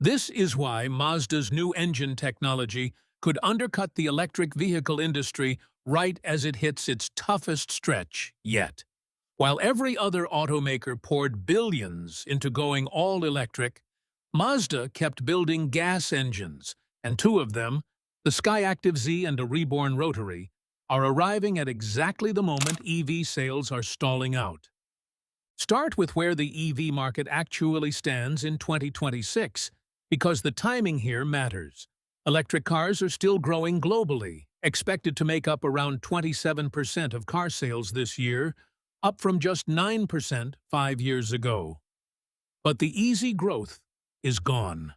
This is why Mazda's new engine technology could undercut the electric vehicle industry right as it hits its toughest stretch yet. While every other automaker poured billions into going all-electric, Mazda kept building gas engines, and two of them, the Skyactiv Z and a reborn rotary, are arriving at exactly the moment EV sales are stalling out. Start with where the EV market actually stands in 2026, because the timing here matters. Electric cars are still growing globally, expected to make up around 27% of car sales this year, up from just 9% 5 years ago. But the easy growth is gone.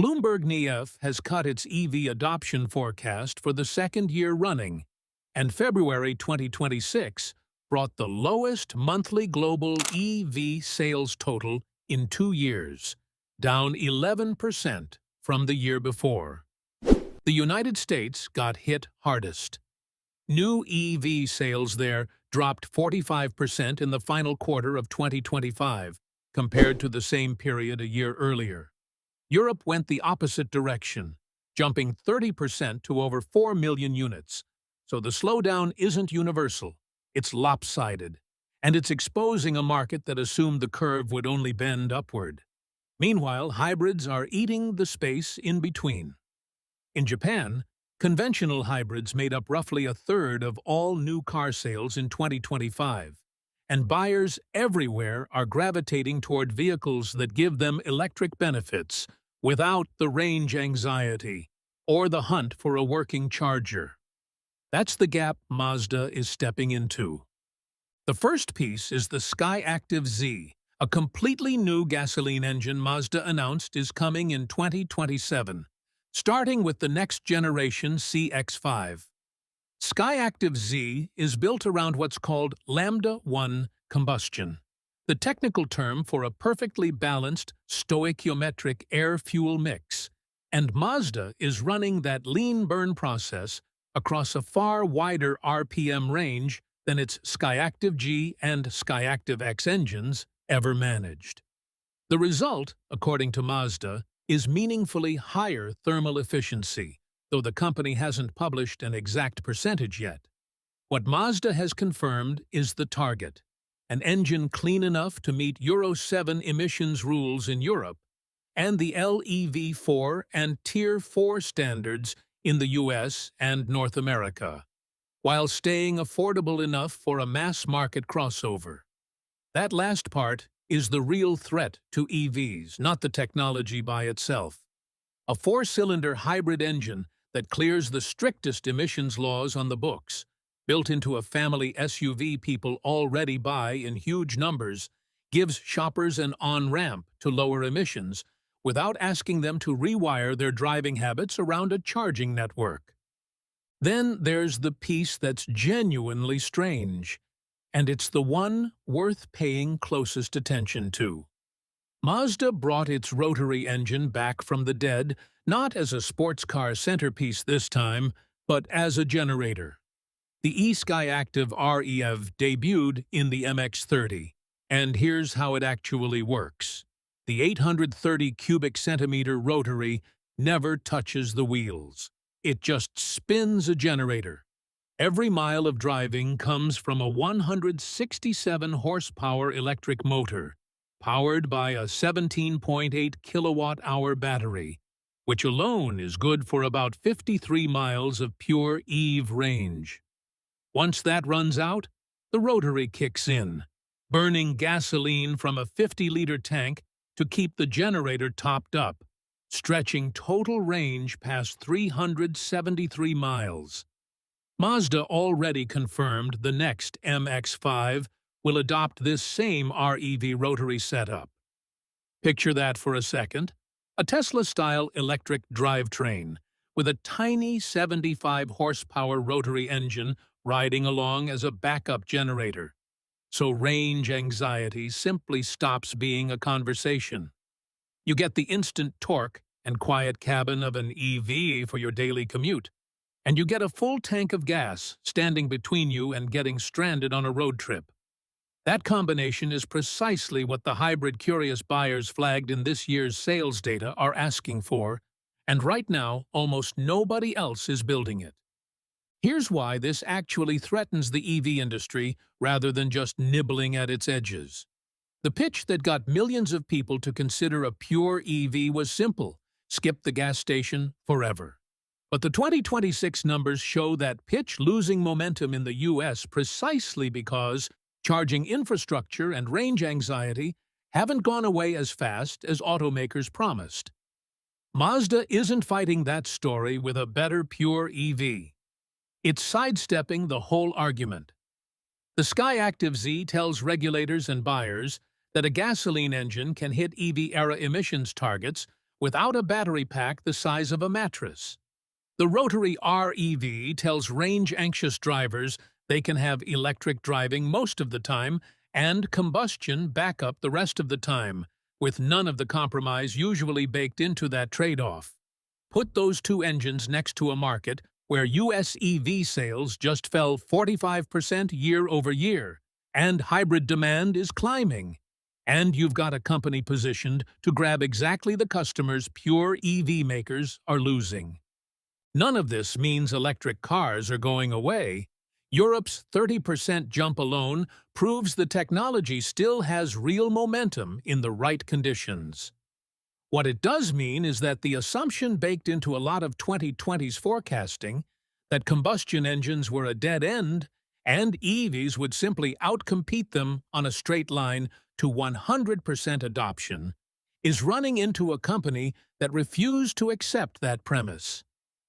Bloomberg NEF has cut its EV adoption forecast for the second year running, and February 2026 brought the lowest monthly global EV sales total in 2 years, down 11% from the year before. The United States got hit hardest. New EV sales there dropped 45% in the final quarter of 2025, compared to the same period a year earlier. Europe went the opposite direction, jumping 30% to over 4 million units. So the slowdown isn't universal, it's lopsided, and it's exposing a market that assumed the curve would only bend upward. Meanwhile, hybrids are eating the space in between. In Japan, conventional hybrids made up roughly a third of all new car sales in 2025, and buyers everywhere are gravitating toward vehicles that give them electric benefits without the range anxiety or the hunt for a working charger. That's the gap Mazda is stepping into. The first piece is the Skyactiv Z, a completely new gasoline engine Mazda announced is coming in 2027, starting with the next-generation CX-5. Skyactiv Z is built around what's called Lambda 1 combustion, the technical term for a perfectly balanced stoichiometric air-fuel mix, and Mazda is running that lean burn process across a far wider RPM range than its Skyactiv G and Skyactiv X engines ever managed. The result, according to Mazda, is meaningfully higher thermal efficiency, though the company hasn't published an exact percentage yet. What Mazda has confirmed is the target: an engine clean enough to meet Euro 7 emissions rules in Europe and the LEV4 and Tier 4 standards in the US and North America, while staying affordable enough for a mass-market crossover. That last part is the real threat to EVs, not the technology by itself. A 4-cylinder hybrid engine that clears the strictest emissions laws on the books, built into a family SUV people already buy in huge numbers, gives shoppers an on-ramp to lower emissions without asking them to rewire their driving habits around a charging network. Then there's the piece that's genuinely strange, and it's the one worth paying closest attention to. Mazda brought its rotary engine back from the dead, not as a sports car centerpiece this time, but as a generator. The e-Skyactiv REV debuted in the MX-5, and here's how it actually works. The 830 cubic centimeter rotary never touches the wheels. It just spins a generator. Every mile of driving comes from a 167 horsepower electric motor, powered by a 17.8 kilowatt-hour battery, which alone is good for about 53 miles of pure EV range. Once that runs out, the rotary kicks in, burning gasoline from a 50-liter tank to keep the generator topped up, stretching total range past 373 miles. Mazda already confirmed the next MX-5 will adopt this same REV rotary setup. Picture that for a second: a Tesla-style electric drivetrain with a tiny 75 horsepower rotary engine riding along as a backup generator. So range anxiety simply stops being a conversation. You get the instant torque and quiet cabin of an EV for your daily commute, and you get a full tank of gas standing between you and getting stranded on a road trip. That combination is precisely what the hybrid curious buyers flagged in this year's sales data are asking for, and right now, almost nobody else is building it. Here's why this actually threatens the EV industry rather than just nibbling at its edges. The pitch that got millions of people to consider a pure EV was simple: skip the gas station forever. But the 2026 numbers show that pitch losing momentum in the US precisely because charging infrastructure and range anxiety haven't gone away as fast as automakers promised. Mazda isn't fighting that story with a better pure EV. It's sidestepping the whole argument. The Skyactiv Z tells regulators and buyers that a gasoline engine can hit EV-era emissions targets without a battery pack the size of a mattress. The rotary-powered EV tells range-anxious drivers they can have electric driving most of the time and combustion backup the rest of the time, with none of the compromise usually baked into that trade-off. Put those two engines next to a market where US EV sales just fell 45% year over year, and hybrid demand is climbing. And you've got a company positioned to grab exactly the customers pure EV makers are losing. None of this means electric cars are going away. Europe's 30% jump alone proves the technology still has real momentum in the right conditions. What it does mean is that the assumption baked into a lot of 2020's forecasting, that combustion engines were a dead end and EVs would simply outcompete them on a straight line to 100% adoption, is running into a company that refused to accept that premise.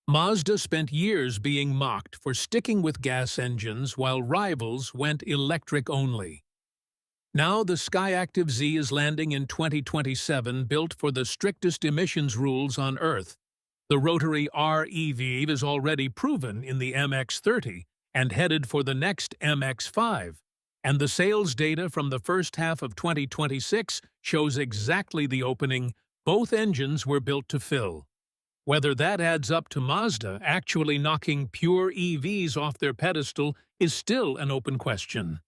Mazda spent years being mocked for sticking with gas engines while rivals went electric only. Now the Skyactiv Z is landing in 2027, built for the strictest emissions rules on Earth. The rotary-powered EV is already proven in the MX-30 and headed for the next MX-5. And the sales data from the first half of 2026 shows exactly the opening both engines were built to fill. Whether that adds up to Mazda actually knocking pure EVs off their pedestal is still an open question.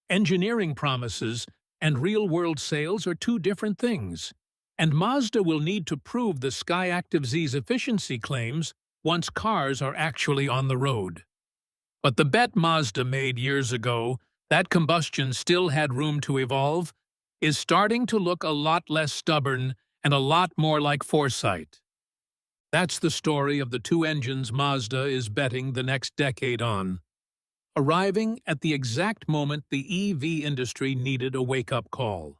Engineering promises and real-world sales are two different things, and Mazda will need to prove the Skyactiv Z's efficiency claims once cars are actually on the road. But the bet Mazda made years ago, that combustion still had room to evolve, is starting to look a lot less stubborn and a lot more like Foresight. That's the story of the two engines Mazda is betting the next decade on, arriving at the exact moment the EV industry needed a wake-up call.